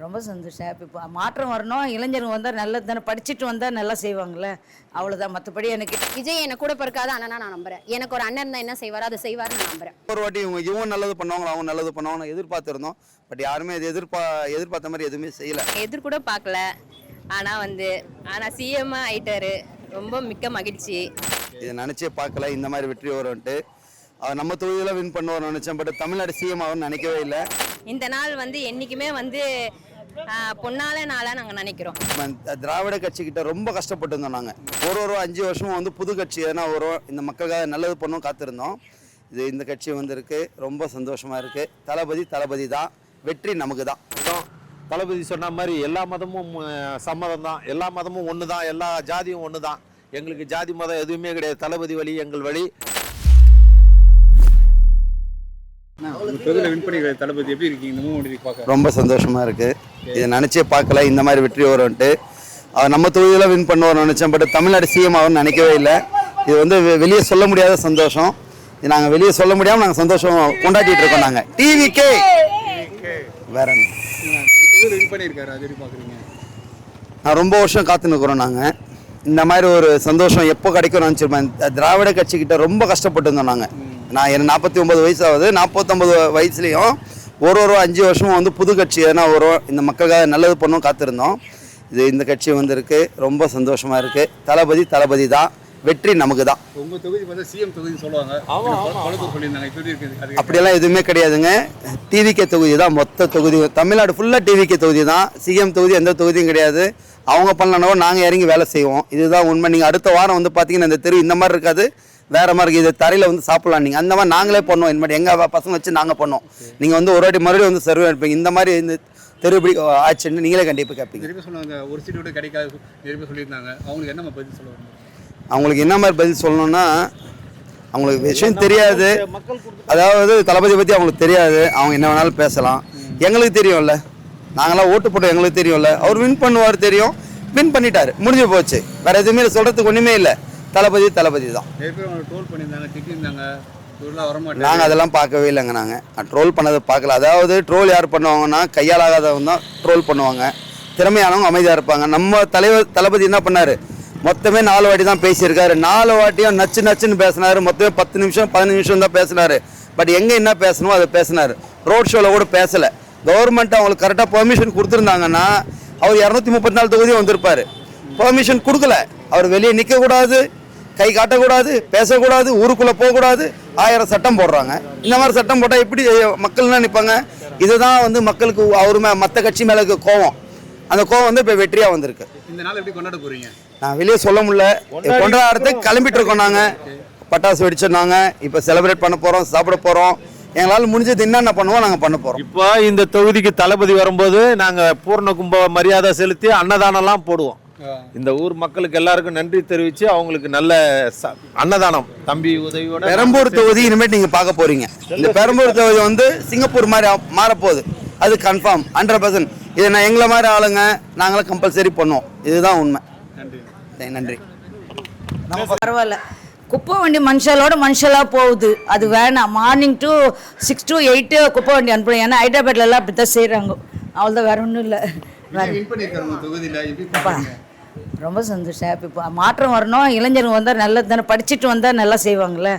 ரொம்ப சந்தோஷம். இப்போ மாற்றம் வரணும். இளைஞர்கள் வந்தால் நல்லது தானே, படிச்சுட்டு வந்தால் நல்லா செய்வாங்கள்ல, அவ்வளோதான். மற்றபடி எனக்கு விஜய் எனக்கு கூட பிறக்காத அண்ணனா நான் நம்புறேன். எனக்கு ஒரு அண்ணன் தான் என்ன செய்வாரோ அதை செய்வாருன்னு நான் நம்புறேன். ஒரு வாட்டி இவங்க நல்லது பண்ணுவாங்களா, அவங்க நல்லது பண்ணுவாங்க எதிர்பார்த்துருந்தோம். பட் யாருமே இது எதிர்பார்த்த மாதிரி எதுவுமே செய்யலை. எதிர் கூட பார்க்கல. ஆனால் சிஎம் ஆயிட்டாரு. ரொம்ப மிக்க மகிழ்ச்சி. இதை நினச்சே பார்க்கல இந்த மாதிரி வெற்றி வரும்ன்ட்டு. அவர் நம்ம தொகுதியில் வின் பண்ணுவார்னு நினச்சேன். பட் தமிழ்நாடு சிஎம் ஆகும்னு நினைக்கவே இல்லை. இந்த நாள் என்றைக்குமே பொன்னால நாளாக நாங்கள் நினைக்கிறோம். திராவிட கட்சிக்கிட்ட ரொம்ப கஷ்டப்பட்டு இருந்தோம். நாங்கள் ஒரு 5 வருஷமும் புது கட்சி எதனா வரும், இந்த மக்களுக்காக நல்லது பண்ணும் காத்திருந்தோம். இந்த கட்சி இருக்கு. ரொம்ப சந்தோஷமாக இருக்குது. தளபதி தான். வெற்றி நமக்கு தான். தளபதி சொன்ன மாதிரி எல்லா மதமும் சம்மதம் தான், எல்லா மதமும் ஒன்று தான், எல்லா ஜாதியும் ஒன்று தான். எங்களுக்கு ஜாதி மதம் எதுவுமே கிடையாது. தளபதி வழி எங்கள் வழி. தளபதி எப்படி இருக்கீங்க? ரொம்ப சந்தோஷமாக இருக்குது. இதை நினச்சே பார்க்கல இந்த மாதிரி வெற்றி வரும்ன்ட்டு. அவர் நம்ம தொகுதியில் வின் பண்ணுவார்னு நினச்சேன். பட் தமிழ்நாடு சிஎம் ஆகும்னு நினைக்கவே இல்லை. இது வெளியே சொல்ல முடியாத சந்தோஷம். இது நாங்கள் வெளியே சொல்ல முடியாமல் நாங்கள் சந்தோஷம் கொண்டாடிட்டு இருக்கோம். நாங்கள் டிவிக்கே வேற நான் ரொம்ப வருஷம் காத்து நிற்கிறோம். நாங்கள் இந்த மாதிரி ஒரு சந்தோஷம் எப்போ கிடைக்கும்னு நினச்சிருப்பேன். திராவிட கட்சிக்கிட்ட ரொம்ப கஷ்டப்பட்டு இருந்தோம். நான் எனக்கு 49 வயசு ஆகுது. 49 வயசுலேயும் ஒரு 5 வருஷமும் புது கட்சி எதனா வரும், இந்த மக்களுக்காக நல்லது பண்ணும் காத்திருந்தோம். இந்த கட்சி இருக்கு. ரொம்ப சந்தோஷமாக இருக்குது. தளபதி தான். வெற்றி நமக்கு தான். உங்கள் தொகுதி சிஎம் தொகுதி சொல்லுவாங்க. அப்படியெல்லாம் எதுவுமே கிடையாதுங்க. டிவிகே தொகுதி தான் மொத்த தொகுதி. தமிழ்நாடு ஃபுல்லாக டிவிகே தொகுதி தான். சிஎம் தொகுதி எந்த தொகுதியும் கிடையாது. அவங்க பண்ணலனோ நாங்கள் இறங்கி வேலை செய்வோம். இதுதான் உண்மை. நீங்கள் அடுத்த வாரம் பார்த்தீங்கன்னா இந்த தெரு இந்த மாதிரி இருக்காது, வேறு மாதிரி இருக்குது. இது தரையில் சாப்பிட்லாம். நீங்கள் அந்த மாதிரி நாங்களே பண்ணுவோம். இந்த மாதிரி எங்கள் பசங்க வச்சு நாங்கள் பண்ணுவோம். நீங்கள் ஒரு வாட்டி மறுபடியும் சர்வே எடுப்பீங்க. இந்த மாதிரி இந்த தெரு இப்படி ஆச்சுன்னு நீங்களே கண்டிப்பாக கேட்பீங்க. சொல்லுவாங்க ஒரு சீட்டு விட கிடைக்காது சொல்லியிருந்தாங்க. அவங்களுக்கு என்ன பதில் சொல்லுவாங்க? அவங்களுக்கு என்ன மாதிரி பதில் சொல்லணும்னா, அவங்களுக்கு விஷயம் தெரியாது. அதாவது தளபதி பற்றி அவங்களுக்கு தெரியாது. அவங்க என்ன வேணாலும் பேசலாம். எங்களுக்கு தெரியும்ல, நாங்களாம் ஓட்டு போட்டோம். எங்களுக்கு தெரியும்ல, அவர் வின் பண்ணுவார் தெரியும். வின் பண்ணிட்டாரு, முடிஞ்சு போச்சு. வேற எதுவுமே சொல்கிறதுக்கு ஒன்றுமே இல்லை. தளபதி தான். நாங்கள் அதெல்லாம் பார்க்கவே இல்லைங்க. நாங்கள் ட்ரோல் பண்ணதை பார்க்கல. அதாவது ட்ரோல் யார் பண்ணுவாங்கன்னா, கையால் ஆகாதவங்க தான் ட்ரோல் பண்ணுவாங்க. திறமையானவங்க அமைதியாக இருப்பாங்க. நம்ம தளபதி என்ன பண்ணார், மொத்தமே 4 வாட்டி தான் பேசியிருக்காரு. 4 வாட்டியும் நச்சுன்னு பேசினார். மொத்தமே 10 நிமிஷம் 15 நிமிஷம் தான் பேசினார். பட் எங்கே என்ன பேசணுமோ அதை பேசினார். ரோட் ஷோவில் கூட பேசலை. கவர்மெண்ட் அவங்களுக்கு கரெக்டாக பெர்மிஷன் கொடுத்துருந்தாங்கன்னா அவர் 234 தொகுதியும் வந்திருப்பார். பெர்மிஷன் கொடுக்கல. அவர் வெளியே நிற்கக்கூடாது, கை காட்டக்கூடாது, பேசக்கூடாது, ஊருக்குள்ளே போகக்கூடாது. 1000 சட்டம் போடுறாங்க. இந்த மாதிரி சட்டம் போட்டால் எப்படி மக்கள்லாம் நிற்பாங்க? இதுதான் மக்களுக்கு அவர் மற்ற கட்சி மேலே கோவம். அந்த கோவம் இப்போ வெற்றியாக வந்திருக்கு. இந்த நாள் எப்படி கொண்டாட போறீங்க? நான் வெளியே சொல்ல முடியல. கொண்டாடுறதுக்கு கிளம்பிட்டு இருக்கோம். நாங்கள் பட்டாசு வெடிச்சிருந்தாங்க. இப்போ செலிப்ரேட் பண்ண போகிறோம், சாப்பிட போகிறோம். எங்களால் முடிஞ்சது என்னென்ன பண்ணுவோம் நாங்கள் பண்ண போகிறோம். இப்போ இந்த தொகுதிக்கு தளபதி வரும்போது நாங்கள் பூர்ண கும்ப மரியாதை செலுத்தி அன்னதானம்லாம் போடுவோம். இந்த ஊர் மக்களுக்கு எல்லாருக்கும் நன்றி தெரிவித்து அவங்களுக்கு நல்ல அன்னதானம் தம்பி உதவியோட. பெரம்பூர் தொகுதி இனிமேல் நீங்கள் பார்க்க போகிறீங்க. இந்த பெரம்பூர் தொகுதி சிங்கப்பூர் மாதிரி மாறப்போகுது. அது கன்ஃபார்ம் 100%. இதை நான் எங்களை மாதிரி ஆளுங்க நாங்களும் கம்பல்சரி பண்ணுவோம். இதுதான் உண்மை. நன்றி. பரவாயில்ல. குப்பை வண்டி மனுஷலாக போகுது. அது வேணாம். மார்னிங் 6 to 8 குப்பை வண்டி அனுப்பணும். ஏன்னா ஹைதராபாத்லாம் அப்படி தான் செய்கிறாங்க. அவ்வளோதான், வேற ஒன்றும் இல்லை. ரொம்ப சந்தோஷம். இப்போ மாற்றம் வரணும். இளைஞர்கள் வந்தால் நல்லது தானே, படிச்சுட்டு வந்தால் நல்லா செய்வாங்கள்ல,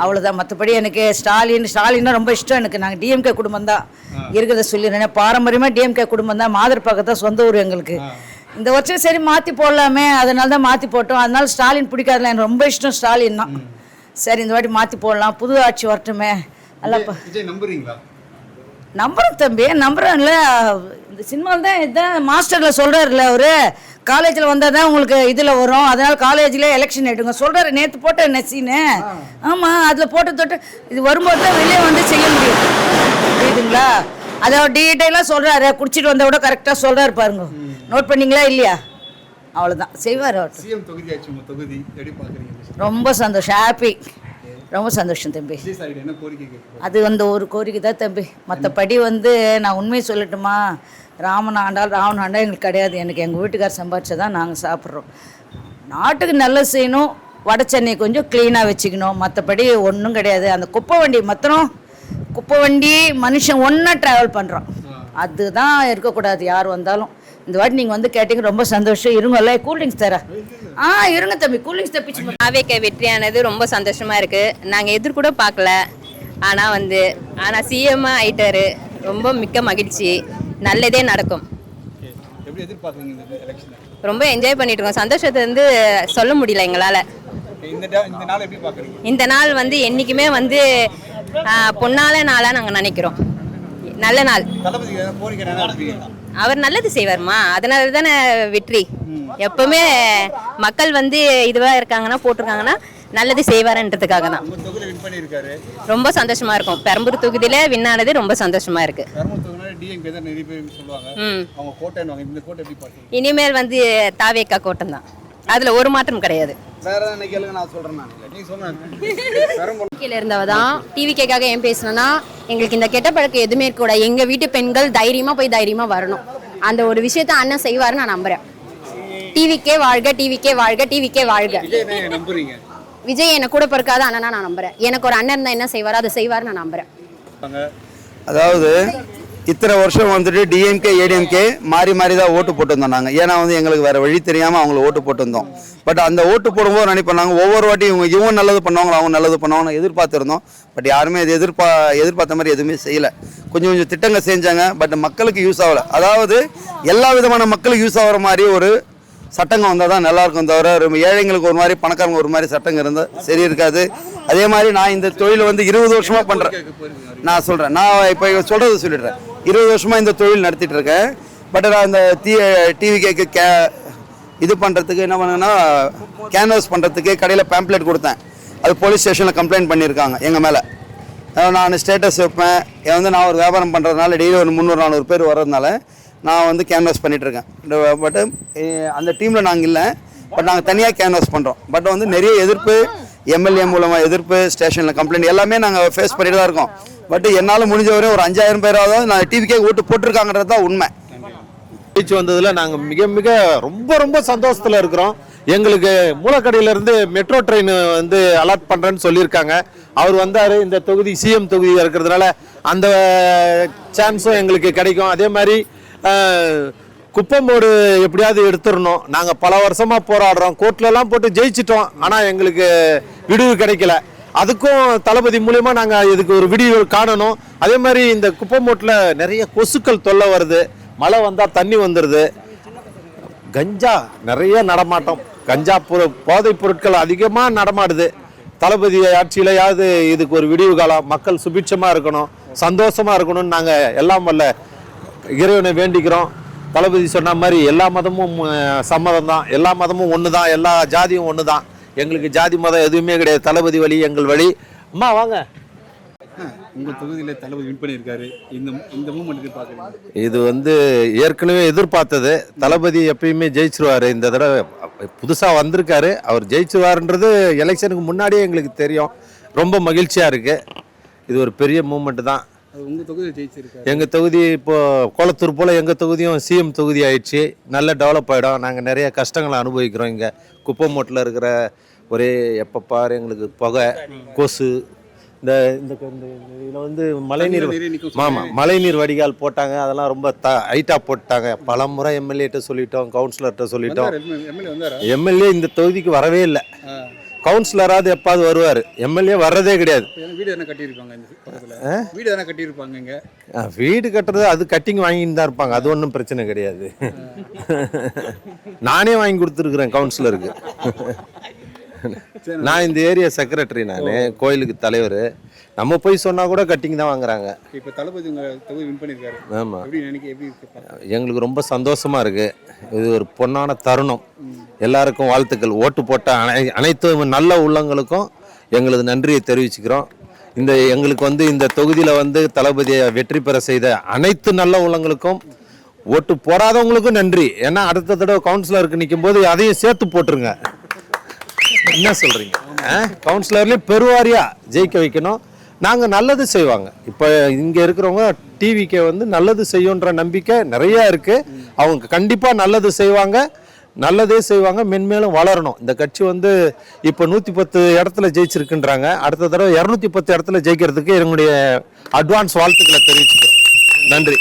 அவ்வளோதான். மற்றபடி எனக்கு ஸ்டாலின்னா ரொம்ப இஷ்டம். எனக்கு நாங்கள் டிஎம்கே குடும்பம் தான் இருக்கிறத சொல்லிடுறேன். பாரம்பரியமாக டிஎம்கே குடும்பம் தான். மாதர்பாக்கத்தான் சொந்த ஊர் எங்களுக்கு. இந்த வருஷம் சரி மாற்றி போடலாமே, அதனால தான் மாற்றி போட்டோம். அதனால ஸ்டாலின் பிடிக்காதுல, எனக்கு ரொம்ப இஷ்டம் ஸ்டாலின் தான். சரி இந்த வாட்டி மாற்றி போடலாம், புது ஆட்சி வரட்டுமே. அல்லப்பா நம்புறேன் தம்பி, நம்புறேன்ல. இந்த சினிமாவில் தான் இதான் மாஸ்டரில் சொல்கிறாருல்ல, அவர் காலேஜில் வந்தால் தான் உங்களுக்கு இதில் வரும். அதனால் காலேஜில் எலெக்ஷன் எடுங்க சொல்கிறாரு. நேற்று போட்ட நெசின்னு. ஆமாம், அதில் போட்டு தொட்டு இது வரும்போது தான் வெளியே செய்ய முடியும். புரியுதுங்களா? அதை டீட்டெயிலாக சொல்கிறாரு. குடிச்சிட்டு வந்தால் கூட கரெக்டாக சொல்கிறாரு. பாருங்க, நோட் பண்ணிங்களா இல்லையா? அவ்வளோதான் செய்வார் அவர். ரொம்ப சந்தோஷம், ஹாப்பி. ரொம்ப சந்தோஷம் தம்பி. அது ஒரு கோரிக்கை தான் தம்பி. மற்றபடி நான் உண்மையை சொல்லட்டுமா, ராவண ஆண்டால் எங்களுக்கு கிடையாது. எனக்கு எங்கள் வீட்டுக்கார் சம்பாதிச்சதான் நாங்கள் சாப்பிட்றோம். நாட்டுக்கு நல்லது செய்யணும். வட சென்னை கொஞ்சம் க்ளீனாக வச்சுக்கணும். மற்றபடி ஒன்றும் கிடையாது. அந்த குப்பை வண்டி மற்றணும். குப்பை வண்டி மனுஷன் ஒன்றா ட்ராவல் பண்ணுறோம். அதுதான் இருக்கக்கூடாது யார் வந்தாலும். இந்த வாட்டி நீங்கள் வந்து கேட்டீங்க, ரொம்ப சந்தோஷம். இருங்கல்ல, கூல்ட்ரிங்க்ஸ் தரேன். இருங்க தம்பி, கூல்ட்ரிங்க்ஸ் தப்பிச்சு. தாவேக்கா வெற்றியானது ரொம்ப சந்தோஷமா இருக்கு. நாங்கள் எதிர்கூட பார்க்கல, ஆனால் சிஎம்மா ஆயிட்டாரு. ரொம்ப மிக்க மகிழ்ச்சி. நல்லதே நடக்கும். எப்படி எதிர்பார்க்குறீங்க இந்த எலெக்ஷனை? ரொம்ப என்ஜாய் பண்ணிட்டு இருக்கோம். சந்தோஷத்தை வந்து சொல்ல முடியல எங்களால். இந்த நாள் எப்படி பார்க்குறீங்க? இந்த நாள் வந்து என்றைக்குமே வந்து பொன்னால நாளாக நாங்கள் நினைக்கிறோம். நல்ல நாள். தளபதி கோரிக்கை என்ன வைப்பீங்க? அவர் நல்லது செய்வார்மா, அதனால தானே வெற்றி. எப்பவுமே மக்கள் வந்து இதுவாக இருக்காங்கன்னா, போட்டிருக்காங்கன்னா நல்லது செய்வாருன்றதுக்காக தான். உங்க தொகுதியில் வின் பண்ணியிருக்காரு, ரொம்ப சந்தோஷமா இருக்கும். பெரம்பூர் தொகுதியில் வின் ஆனது ரொம்ப சந்தோஷமா இருக்கு. பெரம்பூர் தொகுதியில் டிஎம்கே தான் நிறைய பேர் சொல்லுவாங்க. அவங்க கோட்டைன்னு, இந்த கோட்டை எப்படி பார்க்குறீங்க? இனிமேல் வந்து தாவேக்கா கோட்டம் தான், அதில் ஒரு மாற்றம் கிடையாது. வேற என்ன கேளுங்க, நான் சொல்கிறேன். நீ சொன்னாங்க பெரம்பூர் கீழே இருந்தவ தான் டிவிக்காக ஏன் பேசணும்னா, எங்களுக்கு இந்த கெட்ட பழக்கம் எதுவுமே கூட. எங்க வீட்டு பெண்கள் தைரியமா போய் தைரியமா வரணும். அந்த ஒரு விஷயத்த அண்ணன் செய்வாருன்னு நான் நம்புறேன். டிவிக்கே வாழ்க, டிவிக்கே வாழ்க, டிவிக்கே வாழ்க. விஜய் நம்புறீங்க? விஜய் என்ன கூட பிறக்காத அண்ணனா நான் நம்புறேன். எனக்கு ஒரு அண்ணன் இருந்தா என்ன செய்வாரோ அதை செய்வாருன்னு நான் நம்புறேன். அதாவது இத்தனை வருஷம் வந்துட்டு டிஎம்கே ஏடிஎம்கே மாறி மாறி தான் ஓட்டு போட்டு வந்தோம் நாங்கள். ஏன்னா வந்து எங்களுக்கு வேறு வழி தெரியாமல் அவங்கள ஓட்டு போட்டு வந்தோம். பட் அந்த ஓட்டு போடும்போது நினைப்பாங்க, ஒவ்வொரு வாட்டி இவங்க நல்லது பண்ணுவாங்களோ அவங்க நல்லது பண்ணுவாங்கன்னு எதிர்பார்த்துருந்தோம். பட் யாருமே இது எதிர்பார்த்த மாதிரி எதுவுமே செய்யலை. கொஞ்சம் கொஞ்சம் திட்டங்கள் செஞ்சாங்க, பட் மக்களுக்கு யூஸ் ஆகலை. அதாவது எல்லா விதமான மக்களுக்கு யூஸ் ஆகிற மாதிரி ஒரு சட்டங்க வந்தால் தான் நல்லாயிருக்கும். தவிர ஏழைங்களுக்கு ஒரு மாதிரி, பணக்காரங்க ஒரு மாதிரி சட்டங்க இருந்தால் சரி இருக்காது. அதே மாதிரி நான் இந்த தொழிலை வந்து 20 வருஷமாக பண்ணுறேன். நான் சொல்கிறேன், நான் இப்போ சொல்கிறத சொல்லிடுறேன். 20 வருஷமாக இந்த தொழில் நடத்திட்டு இருக்கேன். பட் நான் இந்த டிவி கேக்கு இது பண்ணுறதுக்கு என்ன பண்ணேன்னா, கேன்வாஸ் பண்ணுறதுக்கு கடையில் பேம்ப்ளெட் கொடுத்தேன். அது போலீஸ் ஸ்டேஷனில் கம்ப்ளைண்ட் பண்ணியிருக்காங்க எங்கள் மேலே. நான் ஸ்டேட்டஸ் வைப்பேன். நான் ஒரு வியாபாரம் பண்ணுறதுனால டெய்லி ஒரு 300-400 பேர் வர்றதுனால நான் வந்து கேன்வாஸ் பண்ணிகிட்ருக்கேன். பட் அந்த டீமில் நாங்கள் இல்லை, பட் நாங்கள் தனியாக கேன்வாஸ் பண்ணுறோம். பட் வந்து நிறைய எதிர்ப்பு, எம்எல்ஏ மூலமாக எதிர்ப்பு, ஸ்டேஷனில் கம்ப்ளைண்ட் எல்லாமே நாங்கள் ஃபேஸ் பண்ணிட்டு தான் இருக்கோம். பட் என்னால் முடிஞ்ச வரையும் ஒரு 5000 பேராவது நான் டிவிக்கே ஓட்டு போட்டிருக்காங்கிறது தான் உண்மை. ஜெயிச்சு வந்ததில் நாங்கள் மிக மிக ரொம்ப ரொம்ப சந்தோஷத்தில் இருக்கிறோம். எங்களுக்கு மூலக்கடையிலேருந்து மெட்ரோ ட்ரெயின் வந்து அலாட் பண்ணுறேன்னு சொல்லியிருக்காங்க. அவர் வந்தார். இந்த தொகுதி சிஎம் தொகுதியாக இருக்கிறதுனால அந்த சான்ஸும் எங்களுக்கு கிடைக்கும். அதே மாதிரி குப்பமோடு எப்படியாவது எடுத்துடணும். நாங்கள் பல வருஷமாக போராடுறோம், கோர்ட்லலாம் போட்டு ஜெயிச்சிட்டோம். ஆனால் எங்களுக்கு விடுவு கிடைக்கல. அதுக்கும் தளபதி மூலயமா நாங்கள் இதுக்கு ஒரு விடிவு காணணும். அதே மாதிரி இந்த குப்பமோட்டில் நிறைய கொசுக்கள் தொல்லை வருது. மழை வந்தால் தண்ணி வந்துடுது. கஞ்சா நிறைய நடமாட்டம், கஞ்சா போதைப் பொருட்கள் அதிகமாக நடமாடுது. தளபதி ஆட்சியிலையாவது இதுக்கு ஒரு விடிவு காலம், மக்கள் சுபிட்சமாக இருக்கணும், சந்தோஷமாக இருக்கணும்னு நாங்கள் எல்லாம் வல்ல இறைவனை வேண்டிக்கிறோம். தளபதி சொன்ன மாதிரி எல்லா மதமும் சம்மதம் தான், எல்லா மதமும் ஒன்று தான், எல்லா ஜாதியும் ஒன்று தான். எங்களுக்கு ஜாதி மதம் எதுவுமே கிடையாது. தளபதி வழி எங்கள் வழி. அம்மா வாங்க. உங்கள் தொகுதியில் தளபதி வின் பண்ணியிருக்காரு, இந்த மூமெண்ட்டுக்கு பார்க்குறீங்க? இது வந்து ஏற்கனவே எதிர்பார்த்தது. தளபதி எப்பயுமே ஜெயிச்சிருவார். இந்த தடவை புதுசாக வந்திருக்காரு, அவர் ஜெயிச்சிருவாருன்றது எலெக்ஷனுக்கு முன்னாடியே எங்களுக்கு தெரியும். ரொம்ப மகிழ்ச்சியாக இருக்குது. இது ஒரு பெரிய மூமெண்ட் தான். உங்கள் தொகுதியில் ஜெயிச்சிருக்காரு. எங்கள் தொகுதி இப்போது கோலத்தூர் போல் எங்கள் தொகுதியும் சிஎம் தொகுதி ஆயிடுச்சு. நல்ல டெவலப் ஆகிடும். நாங்கள் நிறைய கஷ்டங்களை அனுபவிக்கிறோம். இங்கே குப்பமோட்டில் இருக்கிற ஒரே எப்போ பாரு எங்களுக்கு புகை, கொசு. இந்த இதில் வந்து மழைநீர், மழைநீர் வடிகால் போட்டாங்க. அதெல்லாம் ரொம்ப ஹைட்டாக போட்டாங்க. பல முறை எம்எல்ஏட்ட சொல்லிட்டோம், கவுன்சிலர்கிட்ட சொல்லிட்டோம். எம்எல்ஏ இந்த தொகுதிக்கு வரவே இல்லை. கவுன்சிலராவது எப்பாவது வருவார், எம்எல்ஏ வர்றதே கிடையாது. வீடு என்ன கட்டியிருப்பாங்க? வீடு என்ன கட்டியிருப்பாங்க? இங்கே வீடு கட்டுறது அது கட்டிங் வாங்கிட்டு தான் இருப்பாங்க. அது ஒன்றும் பிரச்சனை கிடையாது. நானே வாங்கி கொடுத்துருக்குறேன் கவுன்சிலருக்கு. நான் இந்த ஏரியா செக்ரட்டரி, நான் கோயிலுக்கு தலைவர். நம்ம போய் சொன்னா கூட கட்டிங் தான் வாங்குறாங்க. இப்போ தளபதி உங்கள் தொகுதி வின் பண்ணியிருக்காரு. ஆமாம், எப்படி எங்களுக்கு ரொம்ப சந்தோஷமா இருக்கு. இது ஒரு பொன்னான தருணம். எல்லாருக்கும் வாழ்த்துக்கள். ஓட்டு போட்ட அனைத்து நல்ல உள்ளங்களுக்கும் எங்களது நன்றியை தெரிவிச்சுக்கிறோம். எங்களுக்கு வந்து இந்த தொகுதியில் வந்து தளபதியை வெற்றி பெற செய்த அனைத்து நல்ல உள்ளங்களுக்கும், ஓட்டு போடாதவங்களுக்கும் நன்றி. ஏன்னா அடுத்த தடவை கவுன்சிலருக்கு நிற்கும் போது அதையும் சேர்த்து போட்டுருங்க. என்ன சொல்றீங்க? கவுன்சிலர்லேயும் பெருவாரியா ஜெயிக்க வைக்கணும். நாங்கள் நல்லது செய்வாங்க. இப்போ இங்கே இருக்கிறவங்க டிவிக்கே வந்து நல்லது செய்யுன்ற நம்பிக்கை நிறையா இருக்குது. அவங்க கண்டிப்பாக நல்லது செய்வாங்க, நல்லதே செய்வாங்க, மென்மேலும் வளரணும். இந்த கட்சி வந்து இப்போ 110 இடத்துல ஜெயிச்சிருக்குன்றாங்க. அடுத்த தடவை 210 இடத்துல ஜெயிக்கிறதுக்கு என்னுடைய அட்வான்ஸ் வாழ்த்துக்களை தெரிவிச்சுக்கிறோம். நன்றி.